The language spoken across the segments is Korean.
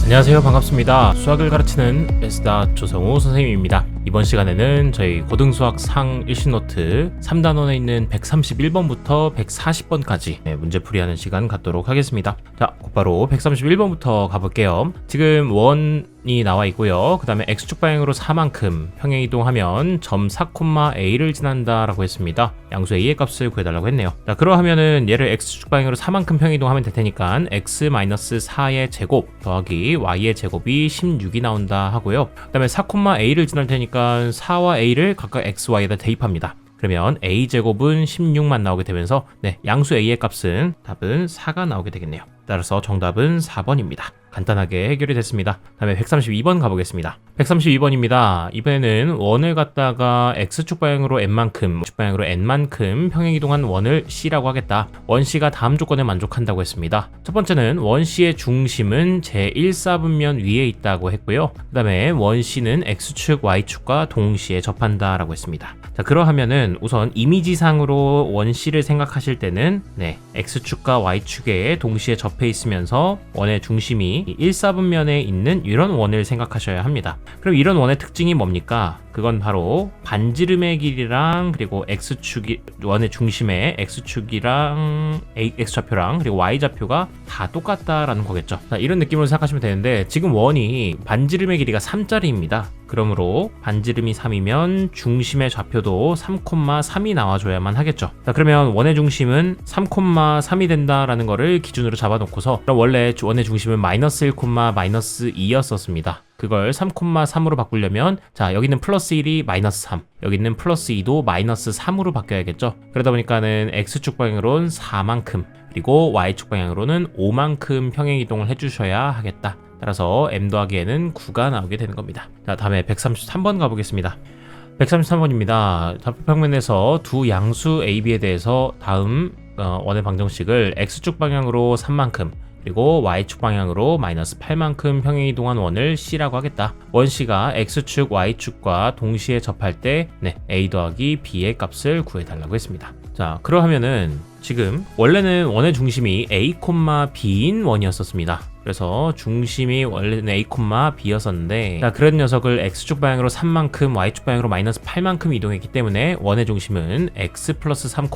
안녕하세요, 반갑습니다. 수학을 가르치는 에스다 조성우 선생님입니다. 이번 시간에는 저희 고등수학 상 1식 노트 3단원에 있는 131번부터 140번까지 문제풀이하는 시간 갖도록 하겠습니다. 자, 곧바로 131번부터 가볼게요. 지금 원이 나와 있고요. 그 다음에 x축 방향으로 4만큼 평행이동하면 점 4,a를 지난다 라고 했습니다. 양수 a의 값을 구해달라고 했네요. 자, 그러하면은 얘를 x축 방향으로 4만큼 평행이동하면 될 테니까 x-4의 제곱 더하기 y의 제곱이 16이 나온다 하고요. 그 다음에 4,a를 지날 테니까 4와 a를 각각 xy에다 대입합니다. 그러면 a제곱은 16만 나오게 되면서 양수 a의 값은 답은 4가 나오게 되겠네요. 따라서 정답은 4번입니다. 간단하게 해결이 됐습니다. 다음에 132번 가보겠습니다. 132번입니다. 이번에는 원을 갖다가 x축 방향으로 n만큼, x축 방향으로 n만큼 평행이동한 원을 C라고 하겠다. 원 C가 다음 조건에 만족한다고 했습니다. 첫 번째는 원 C의 중심은 제1사분면 위에 있다고 했고요. 그 다음에 원 C는 x축, y축과 동시에 접한다라고 했습니다. 자, 그러하면은 우선 이미지상으로 원 C를 생각하실 때는 x축과 y축에 동시에 접해 있으면서 원의 중심이 1사분면에 있는 이런 원을 생각하셔야 합니다. 그럼 이런 원의 특징이 뭡니까? 그건 바로 반지름의 길이랑 그리고 x축이 원의 중심의 x축이랑 x좌표랑 그리고 y좌표가 다 똑같다라는 거겠죠. 자, 이런 느낌으로 생각하시면 되는데 지금 원이 반지름의 길이가 3짜리입니다. 그러므로 반지름이 3이면 중심의 좌표도 3,3이 나와줘야만 하겠죠. 자, 그러면 원의 중심은 3,3이 된다라는 거를 기준으로 잡아놓고서 그럼 원래 원의 중심은 -1,-2였었습니다. 그걸 3,3으로 바꾸려면 자, 여기는 플러스 1이 -3, 여기는 플러스 2도 -3으로 바뀌어야겠죠. 그러다 보니까는 x축 방향으로는 4만큼 그리고 y축 방향으로는 5만큼 평행이동을 해주셔야 하겠다. 따라서 m 더하기 n은 9가 나오게 되는 겁니다. 자, 다음에 133번 가보겠습니다. 133번입니다. 좌표평면에서 두 양수 a, b에 대해서 다음 원의 방정식을 x축 방향으로 3만큼 그리고 y축 방향으로 -8만큼 평행이동한 원을 C라고 하겠다. 원 C가 x축, y축과 동시에 접할 때 a 더하기 b의 값을 구해달라고 했습니다. 자, 그러하면은 지금 원래는 원의 중심이 a, b인 원이었었습니다. 그래서 중심이 원래는 a, b였었는데 자, 그런 녀석을 x축 방향으로 3만큼, y축 방향으로 -8만큼 이동했기 때문에 원의 중심은 x 플러스 3,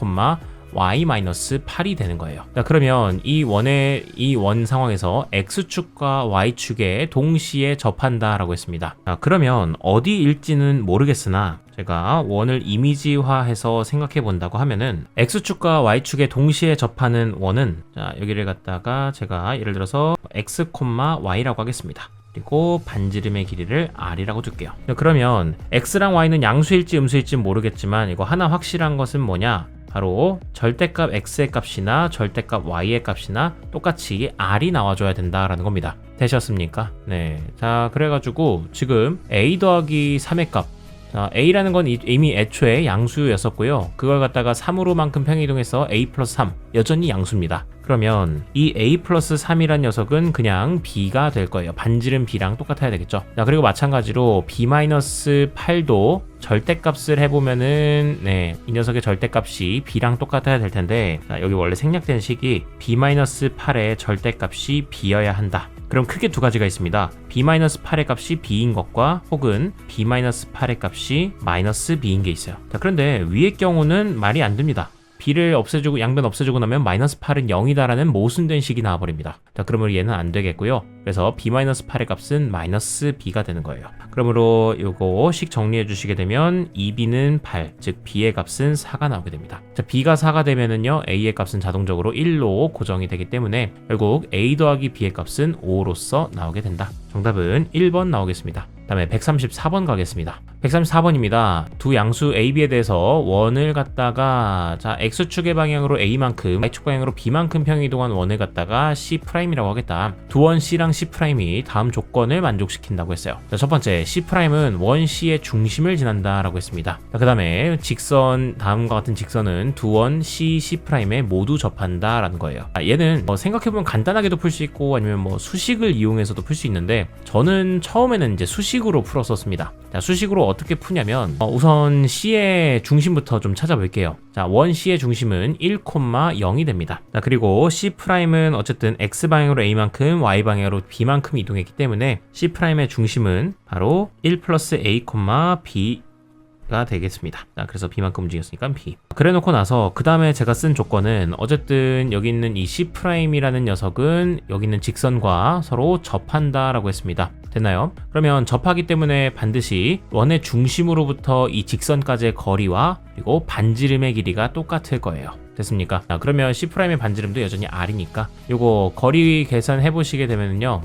y-8이 되는 거예요. 자, 그러면 이 원 상황에서 x축과 y축에 동시에 접한다라고 했습니다. 자, 그러면 어디일지는 모르겠으나 제가 원을 이미지화해서 생각해 본다고 하면은 x축과 y축에 동시에 접하는 원은 자, 여기를 갖다가 제가 예를 들어서 x, y라고 하겠습니다. 그리고 반지름의 길이를 r이라고 둘게요. 그러면 x랑 y는 양수일지 음수일지 모르겠지만 이거 하나 확실한 것은 뭐냐? 바로 절대값 x의 값이나 절대값 y의 값이나 똑같이 r이 나와줘야 된다라는 겁니다. 되셨습니까? 네. 자, 그래가지고 지금 a 더하기 3의 값. 자, a라는 건 이미 애초에 양수였었고요. 그걸 갖다가 3으로만큼 평행이동해서 a 플러스 3. 여전히 양수입니다. 그러면 이 a 플러스 3이란 녀석은 그냥 b가 될 거예요. 반지름 b랑 똑같아야 되겠죠. 자, 그리고 마찬가지로 b-8도 절대값을 해보면은 이 녀석의 절대값이 b랑 똑같아야 될 텐데 자, 여기 원래 생략된 식이 b-8의 절대값이 b여야 한다. 그럼 크게 두 가지가 있습니다. b-8의 값이 b인 것과 혹은 b-8의 값이 -b인 게 있어요. 자, 그런데 위의 경우는 말이 안 됩니다. b를 없애주고 양변 없애주고 나면 -8은 0이다라는 모순된 식이 나와버립니다. 자, 그러므로 얘는 안 되겠고요. 그래서 b-8의 값은 -b가 되는 거예요. 그러므로 요거 식 정리해 주시게 되면 2b는 8, 즉 b의 값은 4가 나오게 됩니다. 자, b가 4가 되면은요 a의 값은 자동적으로 1로 고정이 되기 때문에 결국 a 더하기 b의 값은 5로서 나오게 된다. 정답은 1번 나오겠습니다. 다음에 134번 가겠습니다. 134번입니다. 두 양수 a, b에 대해서 원을 갖다가 자, x축의 방향으로 a만큼 y축 방향으로 b만큼 평행이동한 원을 갖다가 C'이라고 하겠다. 두 원 C랑 C'이 다음 조건을 만족시킨다고 했어요. 자, 첫 번째 C'은 원 C의 중심을 지난다라고 했습니다. 자, 그 다음에 직선 다음과 같은 직선은 두 원 C, C'에 모두 접한다라는 거예요. 자, 얘는 생각해보면 간단하게도 풀 수 있고 아니면 수식을 이용해서도 풀 수 있는데 건데 저는 처음에는 이제 수식으로 풀었었습니다. 자, 수식으로 어떻게 푸냐면 우선 C의 중심부터 좀 찾아볼게요. 자, 원 C의 중심은 1,0이 됩니다. 자, 그리고 C'은 어쨌든 X방향으로 A만큼 Y방향으로 B만큼 이동했기 때문에 C'의 중심은 바로 1 플러스 A, B 가 되겠습니다. 자, 그래서 B만큼 움직였으니까 B. 그래 놓고 나서 그 다음에 제가 쓴 조건은 어쨌든 여기 있는 이 C'이라는 녀석은 여기 있는 직선과 서로 접한다 라고 했습니다. 됐나요? 그러면 접하기 때문에 반드시 원의 중심으로부터 이 직선까지의 거리와 그리고 반지름의 길이가 똑같을 거예요. 됐습니까? 자, 그러면 C'의 반지름도 여전히 R이니까 요거 거리 계산해 보시게 되면은요,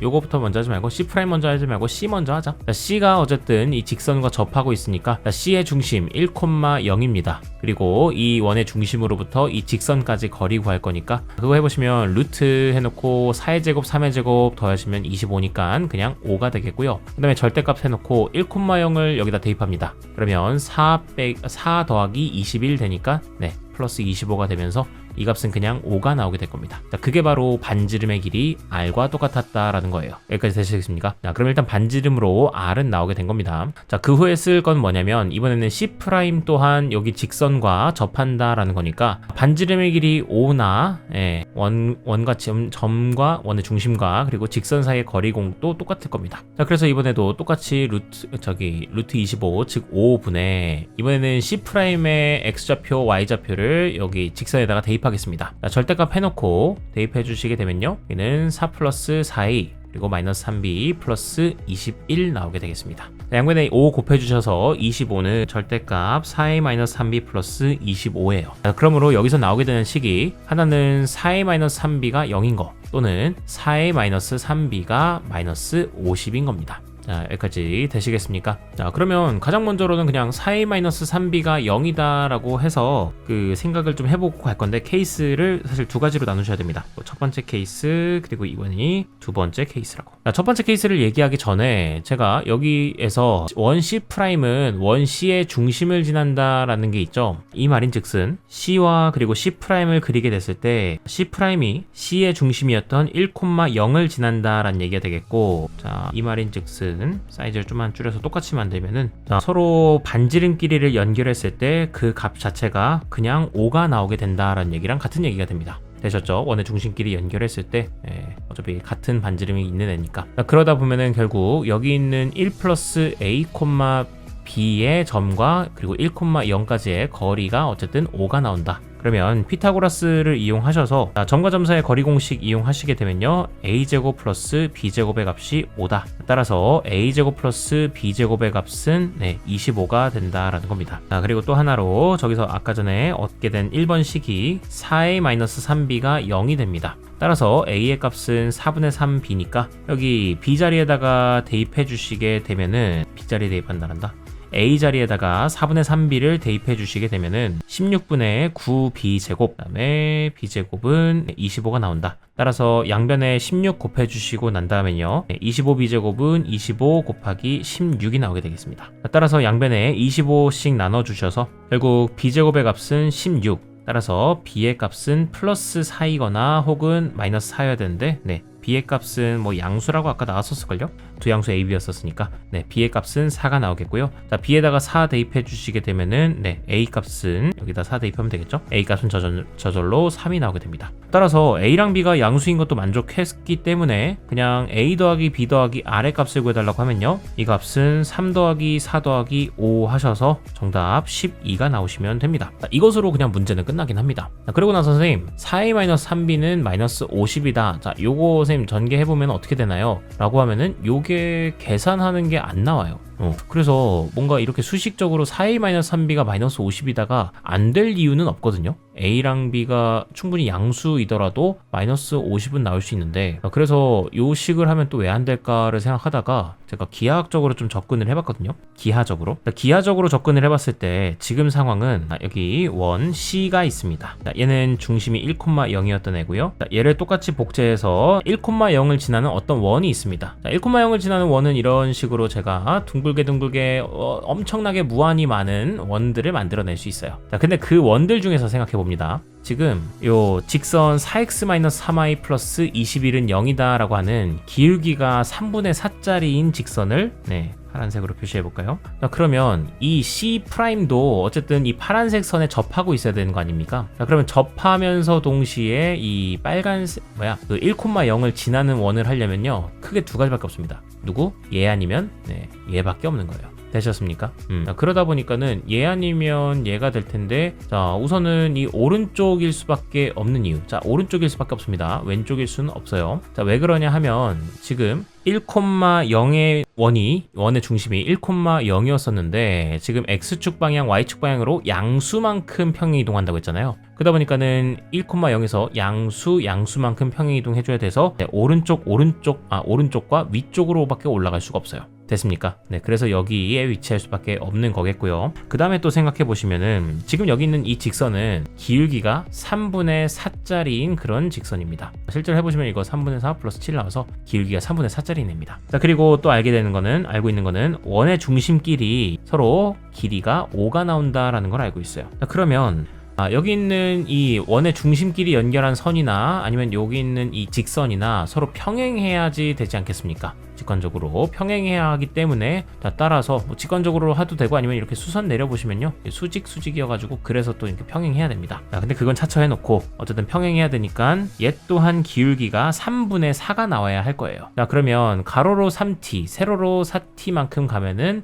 요거부터 먼저 하지 말고 C' 먼저 하지 말고 C 먼저 하자. 자, C가 어쨌든 이 직선과 접하고 있으니까 자, C의 중심 1,0입니다. 그리고 이 원의 중심으로부터 이 직선까지 거리 구할 거니까 그거 해보시면 루트 해놓고 4의 제곱 3의 제곱 더하시면 25니까 그냥 5가 되겠고요. 그 다음에 절대값 해놓고 1,0을 여기다 대입합니다. 그러면 4 더하기 21 되니까 네, 플러스 25가 되면서 이 값은 그냥 5가 나오게 될 겁니다. 자, 그게 바로 반지름의 길이 R과 똑같았다라는 거예요. 여기까지 되시겠습니까? 자, 그럼 일단 반지름으로 R은 나오게 된 겁니다. 자, 그 후에 쓸 건 뭐냐면 이번에는 C' 또한 여기 직선과 접한다라는 거니까 반지름의 길이 5나 원과 점과 원의 중심과 그리고 직선 사이의 거리 공도 똑같을 겁니다. 자, 그래서 이번에도 똑같이 루트 25 즉 5분의 이번에는 C'의 X좌표 Y좌표를 여기 직선에다가 대입하겠습니다. 자, 절대값 해놓고 대입해 주시게 되면요, 얘는 4 플러스 4a 그리고 마이너스 3b 플러스 21 나오게 되겠습니다. 자, 양변에 5 곱해 주셔서 25는 절대값 4a 마이너스 3b 플러스 25예요. 자, 그러므로 여기서 나오게 되는 식이 하나는 4a 마이너스 3b가 0인 거 또는 4a 마이너스 3b가 마이너스 50인 겁니다. 자, 여기까지 되시겠습니까? 자, 그러면 가장 먼저로는 그냥 4a-3b가 0이다 라고 해서 그 생각을 좀 해보고 갈 건데 케이스를 사실 두 가지로 나누셔야 됩니다. 첫 번째 케이스 그리고 이번이 두 번째 케이스라고. 자, 첫 번째 케이스를 얘기하기 전에 제가 여기에서 원 C'은 원 C의 중심을 지난다 라는 게 있죠. 이 말인즉슨 C와 그리고 C'을 그리게 됐을 때 C'이 C의 중심이었던 1,0을 지난다 라는 얘기가 되겠고, 자, 이 말인즉슨 사이즈를 좀만 줄여서 똑같이 만들면은 서로 반지름 길이를 연결했을 때 그 값 자체가 그냥 5가 나오게 된다라는 얘기랑 같은 얘기가 됩니다. 되셨죠? 원의 중심끼리 연결했을 때 어차피 같은 반지름이 있는 애니까. 그러다 보면은 결국 여기 있는 1 플러스 a, b의 점과 그리고 1,0까지의 거리가 어쨌든 5가 나온다. 그러면 피타고라스를 이용하셔서 점과 점 사이의 거리 공식 이용하시게 되면요, a제곱 플러스 b제곱의 값이 5다. 따라서 a제곱 플러스 b제곱의 값은 25가 된다라는 겁니다. 자, 그리고 또 하나로 저기서 아까 전에 얻게 된 1번 식이 4a-3b가 0이 됩니다. 따라서 a의 값은 4분의 3b니까 여기 b 자리에다가 대입해 주시게 되면은 b 자리에 대입한다란다. a 자리에다가 4분의 3b를 대입해 주시게 되면은 16분의 9b제곱 그다음에 b제곱은 25가 나온다. 따라서 양변에 16 곱해 주시고 난 다음에요, 25b제곱은 25 곱하기 16이 나오게 되겠습니다. 따라서 양변에 25씩 나눠 주셔서 결국 b제곱의 값은 16, 따라서 b의 값은 플러스 4이거나 혹은 마이너스 4여야 되는데 b의 값은 뭐 양수라고 아까 나왔었을걸요? 두 양수 a, b였었으니까 b의 값은 4가 나오겠고요. 자, b에다가 4 대입해 주시게 되면은 a 값은 여기다 4 대입하면 되겠죠? a 값은 저절로 3이 나오게 됩니다. 따라서 a랑 b가 양수인 것도 만족했기 때문에 그냥 a 더하기 b 더하기 r의 값을 구해달라고 하면요, 이 값은 3 더하기 4 더하기 5 하셔서 정답 12가 나오시면 됩니다. 자, 이것으로 그냥 문제는 끝나긴 합니다. 자, 그리고 나서 선생님 4a-3b는 마이너스 50이다. 자, 요거 선생님 전개해보면 어떻게 되나요? 라고 하면은 요게 계산하는 게 안 나와요. 그래서 뭔가 이렇게 수식적으로 4a-3b가 마이너스 50이다가 안 될 이유는 없거든요. a랑 b가 충분히 양수이더라도 마이너스 50은 나올 수 있는데, 그래서 요 식을 하면 또 왜 안 될까를 생각하다가 제가 기하학적으로 좀 접근을 해봤거든요. 기하적으로 접근을 해봤을 때 지금 상황은 여기 원 C가 있습니다. 얘는 중심이 1,0이었던 애고요. 얘를 똑같이 복제해서 1,0을 지나는 어떤 원이 있습니다. 1,0을 지나는 원은 이런 식으로 제가 둥글 둥글게 엄청나게 무한히 많은 원들을 만들어낼 수 있어요. 자, 근데 그 원들 중에서 생각해 봅니다. 지금 요 직선 4x-3y 플러스 21은 0이다 라고 하는 기울기가 3분의 4짜리인 직선을 파란색으로 표시해 볼까요? 자, 그러면 이 C'도 어쨌든 이 파란색 선에 접하고 있어야 되는 거 아닙니까? 자, 그러면 접하면서 동시에 이 빨간색 그 1,0을 지나는 원을 하려면요 크게 두 가지밖에 없습니다. 누구? 얘 아니면 얘밖에 없는 거예요. 되셨습니까? 자, 그러다 보니까는 얘 아니면 얘가 될 텐데, 자, 우선은 이 오른쪽일 수밖에 없는 이유. 자, 오른쪽일 수밖에 없습니다. 왼쪽일 수는 없어요. 자, 왜 그러냐 하면 지금 1,0의 원의 중심이 1,0이었었는데 지금 x축 방향, y축 방향으로 양수만큼 평행이동한다고 했잖아요. 그러다 보니까는 1,0에서 양수만큼 평행이동 해줘야 돼서 오른쪽과 위쪽으로밖에 올라갈 수가 없어요. 됐습니까? 그래서 여기에 위치할 수밖에 없는 거겠고요. 그 다음에 또 생각해 보시면은 지금 여기 있는 이 직선은 기울기가 3분의 4짜리인 그런 직선입니다. 실제로 해보시면 이거 3분의 4 플러스 7 나와서 기울기가 3분의 4짜리 냅니다. 자, 그리고 또 알고 있는 거는 원의 중심끼리 서로 길이가 5가 나온다라는 걸 알고 있어요. 자, 그러면 여기 있는 이 원의 중심끼리 연결한 선이나 아니면 여기 있는 이 직선이나 서로 평행해야지 되지 않겠습니까? 직관적으로 평행해야 하기 때문에 따라서 직관적으로 해도 되고 아니면 이렇게 수선 내려보시면요 수직이어가지고 그래서 또 이렇게 평행해야 됩니다. 근데 그건 차처해놓고 어쨌든 평행해야 되니까 얘 또한 기울기가 3분의 4가 나와야 할 거예요. 자, 그러면 가로로 3t 세로로 4t만큼 가면은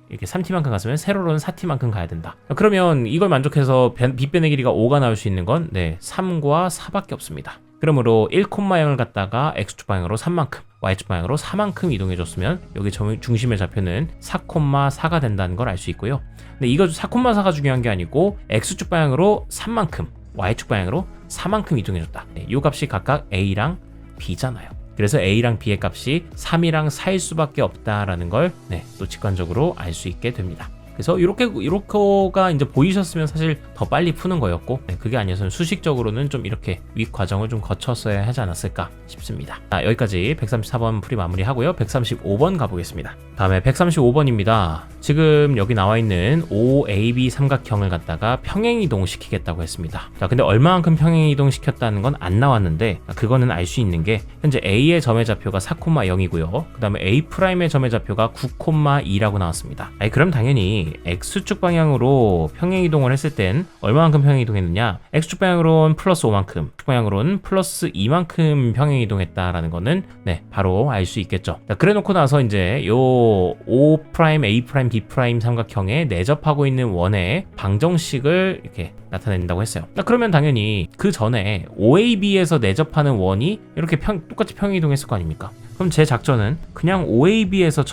이렇게 3t만큼 갔으면 세로로는 4t만큼 가야 된다. 그러면 이걸 만족해서 빗변의 길이가 5가 나올 수 있는 건 3과 4밖에 없습니다. 그러므로 1,0을 갖다가 x축 방향으로 3만큼, y축 방향으로 4만큼 이동해줬으면 여기 중심의 좌표는 4,4가 된다는 걸 알 수 있고요. 근데 이거 4,4가 중요한 게 아니고 x축 방향으로 3만큼, y축 방향으로 4만큼 이동해줬다. 이 값이 각각 a랑 b잖아요. 그래서 a랑 b의 값이 3이랑 4일 수밖에 없다라는 걸 또 직관적으로 알 수 있게 됩니다. 그래서 이렇게가 이제 보이셨으면 사실 더 빨리 푸는 거였고 그게 아니어서는 수식적으로는 좀 이렇게 윗 과정을 좀 거쳤어야 하지 않았을까 싶습니다. 자, 여기까지 134번 풀이 마무리하고요. 135번 가보겠습니다. 다음에 135번입니다. 지금 여기 나와 있는 OAB 삼각형을 갖다가 평행이동 시키겠다고 했습니다. 자, 근데 얼마만큼 평행이동 시켰다는 건 안 나왔는데 그거는 알 수 있는 게 현재 A의 점의 좌표가 4,0이고요. 그 다음에 A'의 점의 좌표가 9,2라고 나왔습니다. 그럼 당연히 X축 방향으로 평행이동을 했을 땐 얼마만큼 평행이동했느냐? X축 방향으로는 플러스 5만큼, X축 방향으로는 플러스 2만큼 평행이동했다라는 거는 바로 알 수 있겠죠. 자, 그래 놓고 나서 이제 요 O', A', B' 삼각형에 내접하고 있는 원의 방정식을 이렇게 나타낸다고 했어요. 그러면 당연히 그 전에 OAB에서 내접하는 원이 이렇게 똑같이 평행이동했을 거 아닙니까? 그럼 제 작전은 그냥 OAB에서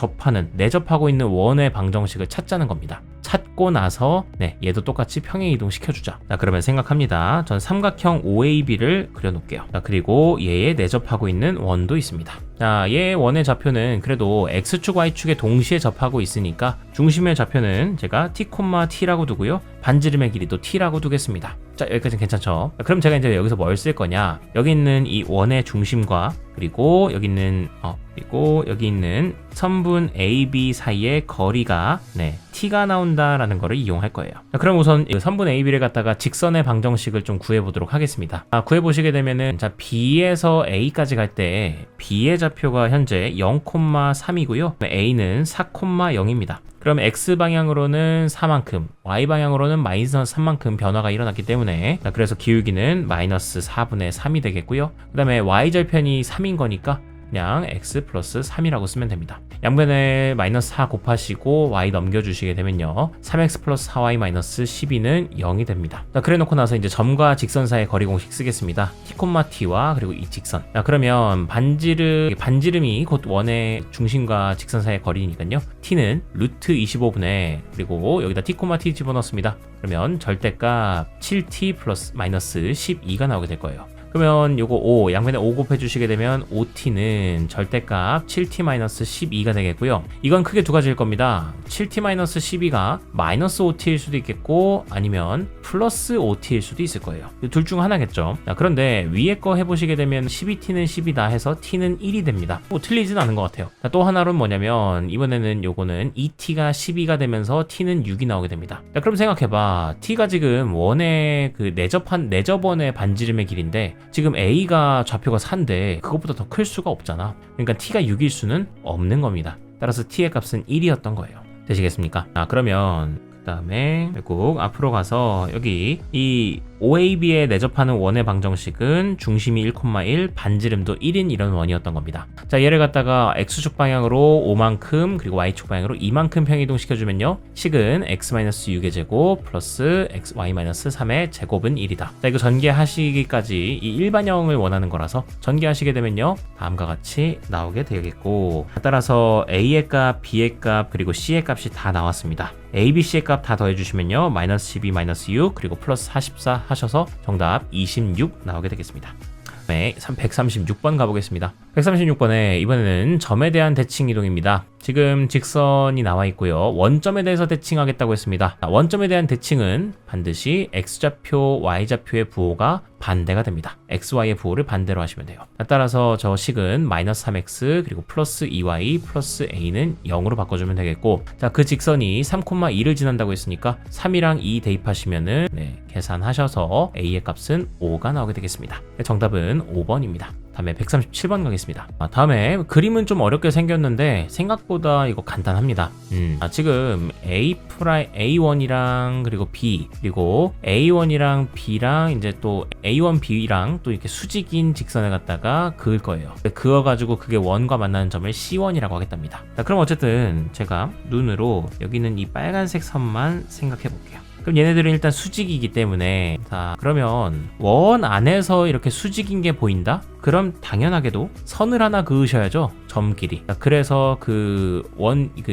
내접하고 있는 원의 방정식을 찾자는 겁니다. 찾고 나서 얘도 똑같이 평행이동 시켜주자. 자, 그러면 생각합니다. 전 삼각형 OAB를 그려놓을게요. 자, 그리고 얘에 내접하고 있는 원도 있습니다. 자, 얘 원의 좌표는 그래도 X축, Y축에 동시에 접하고 있으니까 중심의 좌표는 제가 t,t라고 두고요. 반지름의 길이도 t라고 두겠습니다. 자, 여기까지는 괜찮죠? 그럼 제가 이제 여기서 뭘 쓸 거냐? 여기 있는 이 원의 중심과 그리고 여기 있는 선분 AB 사이의 거리가 t가 나온다라는 거를 이용할 거예요. 자, 그럼 우선 선분 AB를 갖다가 직선의 방정식을 좀 구해보도록 하겠습니다. 구해보시게 되면은 자, B에서 A까지 갈 때 B의 좌표가 현재 0,3이고요. A는 4,0입니다. 그럼 X방향으로는 4만큼, Y방향으로는 마이너스 3만큼 변화가 일어났기 때문에 그래서 기울기는 마이너스 4분의 3이 되겠고요. 그 다음에 Y절편이 3인 거니까 그냥 x 플러스 3이라고 쓰면 됩니다. 양변에 마이너스 4 곱하시고 y 넘겨주시게 되면요 3x 플러스 4y 마이너스 12는 0이 됩니다. 자, 그래 놓고 나서 이제 점과 직선 사이의 거리 공식 쓰겠습니다. t,t와 그리고 이 직선. 자, 그러면 반지름이 곧 원의 중심과 직선 사이의 거리니까요 t는 루트 25분의 그리고 여기다 t,t 집어넣습니다. 그러면 절대값 7t 플러스 마이너스 12가 나오게 될 거예요. 그러면 요거 5 양변에 5 곱해 주시게 되면 5t는 절대값 7t-12가 되겠고요. 이건 크게 두 가지일 겁니다. 7t-12가 마이너스 5t일 수도 있겠고 아니면 플러스 5t일 수도 있을 거예요. 둘 중 하나겠죠. 자, 그런데 위에 거 해보시게 되면 12t는 10이다 해서 t는 1이 됩니다. 뭐 틀리진 않은 것 같아요. 자, 또 하나로는 뭐냐면 이번에는 요거는 2t가 12가 되면서 t는 6이 나오게 됩니다. 자, 그럼 생각해봐. t가 지금 원의 그 내접원의 반지름의 길인데 지금 a가 좌표가 4인데 그것보다 더 클 수가 없잖아. 그러니까 t가 6일 수는 없는 겁니다. 따라서 t의 값은 1이었던 거예요. 되시겠습니까? 그러면 그 다음에 결국 앞으로 가서 여기 이 OAB에 내접하는 원의 방정식은 중심이 1,1, 반지름도 1인 이런 원이었던 겁니다. 자, 얘를 갖다가 x축 방향으로 5만큼 그리고 y축 방향으로 2만큼 평이동 시켜주면요, 식은 x-6의 제곱 플러스 y-3의 제곱은 1이다. 자, 이거 전개하시기까지 이 일반형을 원하는 거라서 전개하시게 되면요, 다음과 같이 나오게 되겠고, 따라서 a의 값, b의 값 그리고 c의 값이 다 나왔습니다. a, b, c의 값 다 더해주시면요, 마이너스 12, 마이너스 6 그리고 플러스 44 하셔서 정답 26 나오게 되겠습니다. 네, 136번 가보겠습니다. 136번에 이번에는 점에 대한 대칭 이동입니다. 지금 직선이 나와 있고요. 원점에 대해서 대칭하겠다고 했습니다. 원점에 대한 대칭은 반드시 x좌표, y좌표의 부호가 반대가 됩니다. xy의 부호를 반대로 하시면 돼요. 따라서 저 식은 마이너스 3x 그리고 플러스 2y 플러스 a는 0으로 바꿔주면 되겠고, 자, 그 직선이 3,2를 지난다고 했으니까 3이랑 2 대입하시면은 계산하셔서 a의 값은 5가 나오게 되겠습니다. 정답은 5번입니다. 다음에 137번 가겠습니다. 다음에 그림은 좀 어렵게 생겼는데 생각보다 이거 간단합니다. 지금 A1이랑 그리고 B 그리고 A1이랑 B랑 이제 또 A1, B랑 또 이렇게 수직인 직선을 갖다가 그을 거예요. 그어가지고 그게 원과 만나는 점을 C1이라고 하겠답니다. 자, 그럼 어쨌든 제가 눈으로 여기는 이 빨간색 선만 생각해 볼게요. 그럼 얘네들은 일단 수직이기 때문에, 자, 그러면 원 안에서 이렇게 수직인 게 보인다? 그럼 당연하게도 선을 하나 그으셔야죠. 점 길이. 자, 그래서 그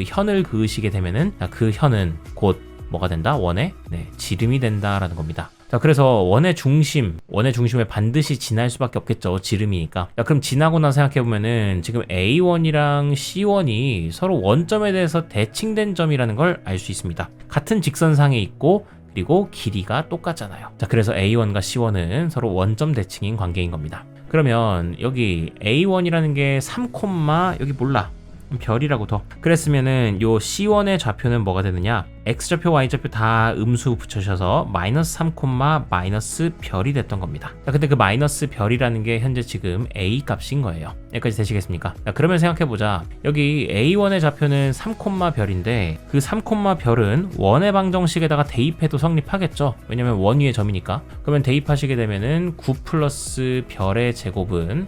현을 그으시게 되면은, 자, 그 현은 곧 뭐가 된다? 원의 지름이 된다라는 겁니다. 자, 그래서 원의 중심에 반드시 지날 수밖에 없겠죠. 지름이니까. 자, 그럼 지나고 나서 생각해보면은 지금 A1이랑 C1이 서로 원점에 대해서 대칭된 점이라는 걸 알 수 있습니다. 같은 직선상에 있고 그리고 길이가 똑같잖아요. 자, 그래서 A1과 C1은 서로 원점 대칭인 관계인 겁니다. 그러면 여기 A1이라는 게 3, 여기 몰라. 별이라고 더. 그랬으면은 요 C1의 좌표는 뭐가 되느냐? x좌표, y좌표 다 음수 붙여셔서 마이너스 3, 마이너스 별이 됐던 겁니다. 자, 근데 그 마이너스 별이라는 게 현재 지금 a 값인 거예요. 여기까지 되시겠습니까? 자, 그러면 생각해보자. 여기 a1의 좌표는 3, 별인데 그 3, 별은 원의 방정식에다가 대입해도 성립하겠죠. 왜냐면 원 위의 점이니까. 그러면 대입하시게 되면은 9 플러스 별의 제곱은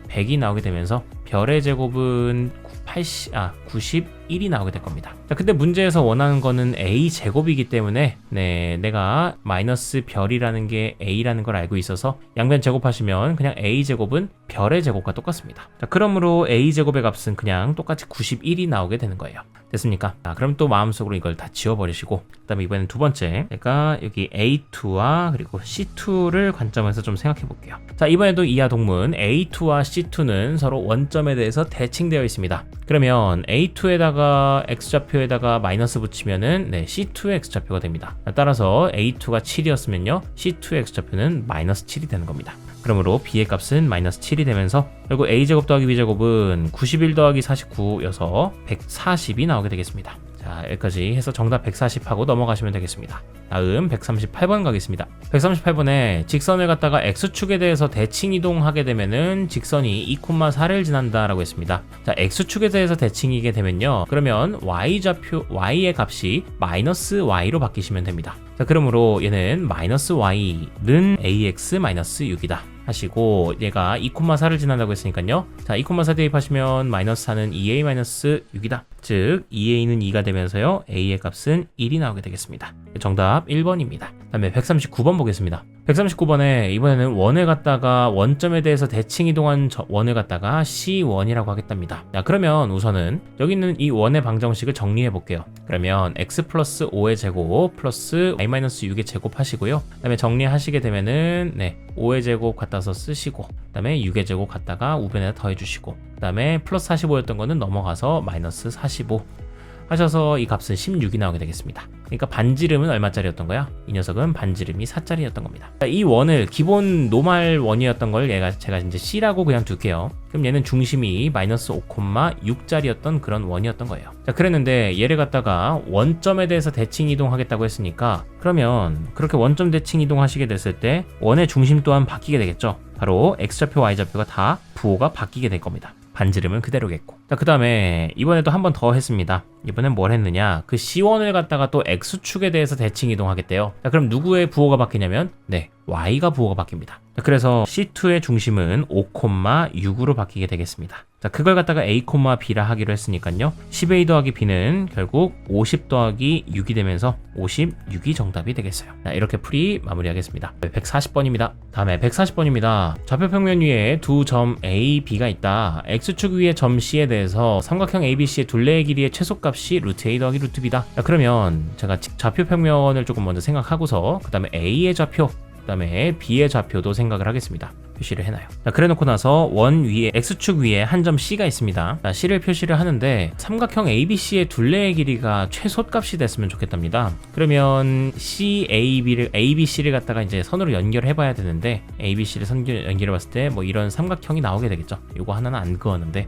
100이 나오게 되면서 별의 제곱은 91이 나오게 될 겁니다. 자, 근데 문제에서 원하는 거는 a 제곱이기 때문에 내가 마이너스 별이라는 게 a라는 걸 알고 있어서 양변 제곱하시면 그냥 a 제곱은 별의 제곱과 똑같습니다. 자, 그러므로 a 제곱의 값은 그냥 똑같이 91이 나오게 되는 거예요. 됐습니까? 자, 그럼 또 마음속으로 이걸 다 지워버리시고, 그 다음에 이번엔 두 번째, 제가 여기 A2와 그리고 C2를 관점에서 좀 생각해 볼게요. 자, 이번에도 이하 동문 A2와 C2는 서로 원점에 대해서 대칭되어 있습니다. 그러면 A2에다가 X좌표에다가 마이너스 붙이면은 C2의 X좌표가 됩니다. 따라서 A2가 7이었으면요, C2의 X좌표는 마이너스 7이 되는 겁니다. 그러므로 B의 값은 마이너스 7이 되면서 결국 A제곱 더하기 B제곱은 91 더하기 49여서 140이 나오게 되겠습니다. 자, 여기까지 해서 정답 140하고 넘어가시면 되겠습니다. 다음 138번 가겠습니다. 138번에 직선을 갖다가 X축에 대해서 대칭 이동하게 되면은 직선이 2,4를 지난다라고 했습니다. 자, X축에 대해서 대칭이게 되면요, 그러면 Y좌표, Y의 값이 마이너스 Y로 바뀌시면 됩니다. 자, 그러므로 얘는 마이너스 Y는 AX 마이너스 6이다 하시고, 얘가 2,4를 지난다고 했으니까요. 자, 2,4 대입하시면 마이너스 4는 2A 마이너스 6이다. 즉 2A는 2가 되면서요, A의 값은 1이 나오게 되겠습니다. 정답 1번입니다. 다음에 139번 보겠습니다. 139번에 이번에는 원을 갖다가 원점에 대해서 대칭 이동한 원을 갖다가 C1이라고 하겠답니다. 자, 그러면 우선은 여기 있는 이 원의 방정식을 정리해 볼게요. 그러면 x 플러스 5의 제곱 플러스 y 마이너스 6의 제곱 하시고요. 그 다음에 정리하시게 되면은 5의 제곱 갖다서 쓰시고, 그 다음에 6의 제곱 갖다가 우변에다 더해주시고, 그 다음에 플러스 45였던 거는 넘어가서 마이너스 45 하셔서 이 값은 16이 나오게 되겠습니다. 그러니까 반지름은 얼마짜리였던 거야? 이 녀석은 반지름이 4짜리였던 겁니다. 이 원을 기본 노말 원이었던 걸 제가 이제 C라고 그냥 둘게요. 그럼 얘는 중심이 마이너스 5,6짜리였던 그런 원이었던 거예요. 자, 그랬는데 얘를 갖다가 원점에 대해서 대칭 이동하겠다고 했으니까, 그러면 그렇게 원점 대칭 이동하시게 됐을 때 원의 중심 또한 바뀌게 되겠죠. 바로 X좌표, Y좌표가 다 부호가 바뀌게 될 겁니다. 반지름은 그대로겠고. 자, 그 다음에 이번에도 한 번 더 했습니다. 이번엔 뭘 했느냐, 그 C1을 갖다가 또 X축에 대해서 대칭 이동하겠대요. 자, 그럼 누구의 부호가 바뀌냐면 Y가 부호가 바뀝니다. 자, 그래서 C2의 중심은 5,6으로 바뀌게 되겠습니다. 자, 그걸 갖다가 A, B라 하기로 했으니까요, 10A 더하기 B는 결국 50 더하기 6이 되면서 56이 정답이 되겠어요. 자, 이렇게 풀이 마무리하겠습니다. 140번입니다. 다음에 140번입니다. 좌표평면 위에 두 점 A, B가 있다. X축 위에 점 C에 대해서 삼각형 ABC의 둘레의 길이의 최소값이 루트 A 더하기 루트 B다. 자, 그러면 제가 좌표평면을 조금 먼저 생각하고서 그 다음에 A의 좌표, 그 다음에 B의 좌표도 생각을 하겠습니다. 표시를 해놔요. 자, 그래 놓고 나서 원 위에 X축 위에 한 점 C가 있습니다. 자, C를 표시를 하는데 삼각형 ABC의 둘레의 길이가 최소값이 됐으면 좋겠답니다. 그러면 ABC를 갖다가 이제 선으로 연결해 봐야 되는데, ABC를 연결해 봤을 때 뭐 이런 삼각형이 나오게 되겠죠. 요거 하나는 안 그었는데,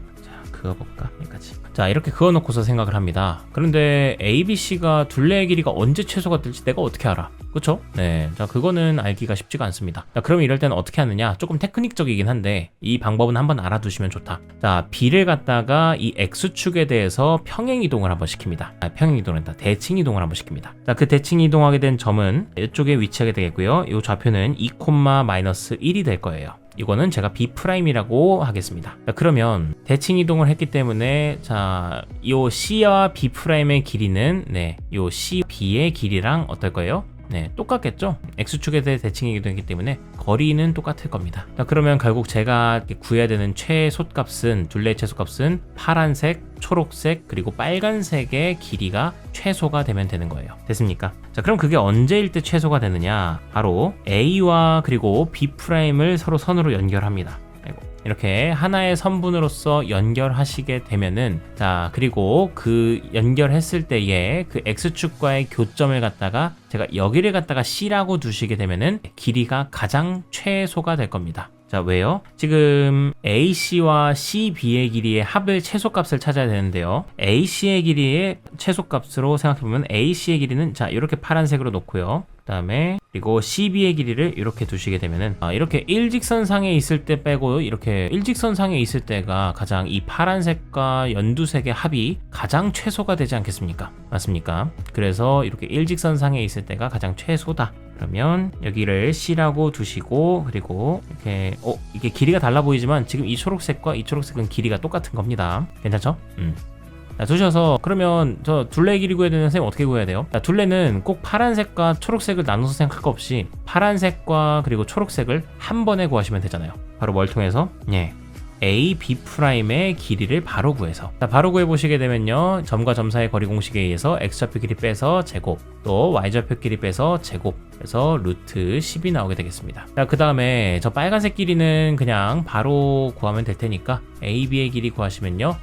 그어볼까? 여기까지. 자, 이렇게 그어놓고서 생각을 합니다. 그런데 ABC가 둘레의 길이가 언제 최소가 될지 내가 어떻게 알아? 그쵸? 네. 자, 그거는 알기가 쉽지가 않습니다. 자, 그러면 이럴 때는 어떻게 하느냐? 조금 테크닉적이긴 한데 이 방법은 한번 알아두시면 좋다. 자, B를 갖다가 이 X축에 대해서 평행이동을 한번 시킵니다. 평행이동을 대칭 이동을 한번 시킵니다. 자, 그 대칭 이동하게 된 점은 이쪽에 위치하게 되겠고요. 이 좌표는 2,-1이 될 거예요. 이거는 제가 B'이라고 하겠습니다. 자, 그러면 대칭 이동을 했기 때문에, 자, 요 C와 B'의 길이는 요 C, B의 길이랑 어떨 거예요? 똑같겠죠? X축에 대해 대칭 이동했기 때문에 거리는 똑같을 겁니다. 자, 그러면 결국 제가 구해야 되는 최소값은, 둘레의 최소값은 파란색, 초록색, 그리고 빨간색의 길이가 최소가 되면 되는 거예요. 됐습니까? 자, 그럼 그게 언제일 때 최소가 되느냐? 바로 A와 그리고 B'을 서로 선으로 연결합니다. 이렇게 하나의 선분으로서 연결하시게 되면은, 자, 그리고 그 연결했을 때에 그 X축과의 교점을 갖다가 제가 여기를 갖다가 C라고 두시게 되면은 길이가 가장 최소가 될 겁니다. 자, 왜요? 지금 AC와 CB의 길이의 합을 최소값을 찾아야 되는데요. AC의 길이의 최소값으로 생각해보면 AC의 길이는, 자, 이렇게 파란색으로 놓고요. 그 다음에 그리고 CB의 길이를 이렇게 두시게 되면은, 이렇게 일직선상에 있을 때 빼고 이렇게 일직선상에 있을 때가 가장 이 파란색과 연두색의 합이 가장 최소가 되지 않겠습니까? 맞습니까? 그래서 이렇게 일직선상에 있을 때가 가장 최소다. 그러면 여기를 C라고 두시고, 그리고 이렇게 이게 길이가 달라 보이지만 지금 이 초록색과 이 초록색은 길이가 똑같은 겁니다. 괜찮죠? 자, 두셔서, 그러면 저 둘레 길이 구해야 되는 선생님 어떻게 구해야 돼요? 자, 둘레는 꼭 파란색과 초록색을 나눠서 생각할 거 없이 파란색과 그리고 초록색을 한 번에 구하시면 되잖아요. 바로 뭘 통해서? A, B'의 길이를 바로 구해서. 자, 바로 구해보시게 되면요, 점과 점 사이의 거리 공식에 의해서 X좌표 길이 빼서 제곱, 또 Y좌표 길이 빼서 제곱, 그래서 루트 10이 나오게 되겠습니다. 자, 그 다음에 저 빨간색 길이는 그냥 바로 구하면 될 테니까 AB의 길이 구하시면요,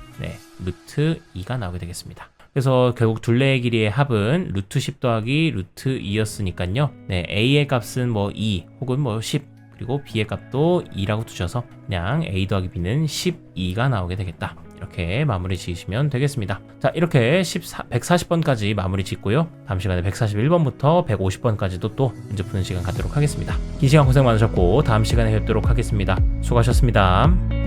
루트 2가 나오게 되겠습니다. 그래서 결국 둘레의 길이의 합은 루트 10 더하기 루트 2였으니까요, A의 값은 뭐 2 혹은 뭐 10, 그리고 B의 값도 2라고 두셔서 그냥 A 더하기 B는 12가 나오게 되겠다. 이렇게 마무리 지으시면 되겠습니다. 자, 이렇게 140번까지 마무리 짓고요. 다음 시간에 141번부터 150번까지도 또 문제 푸는 시간 갖도록 하겠습니다. 긴 시간 고생 많으셨고 다음 시간에 뵙도록 하겠습니다. 수고하셨습니다.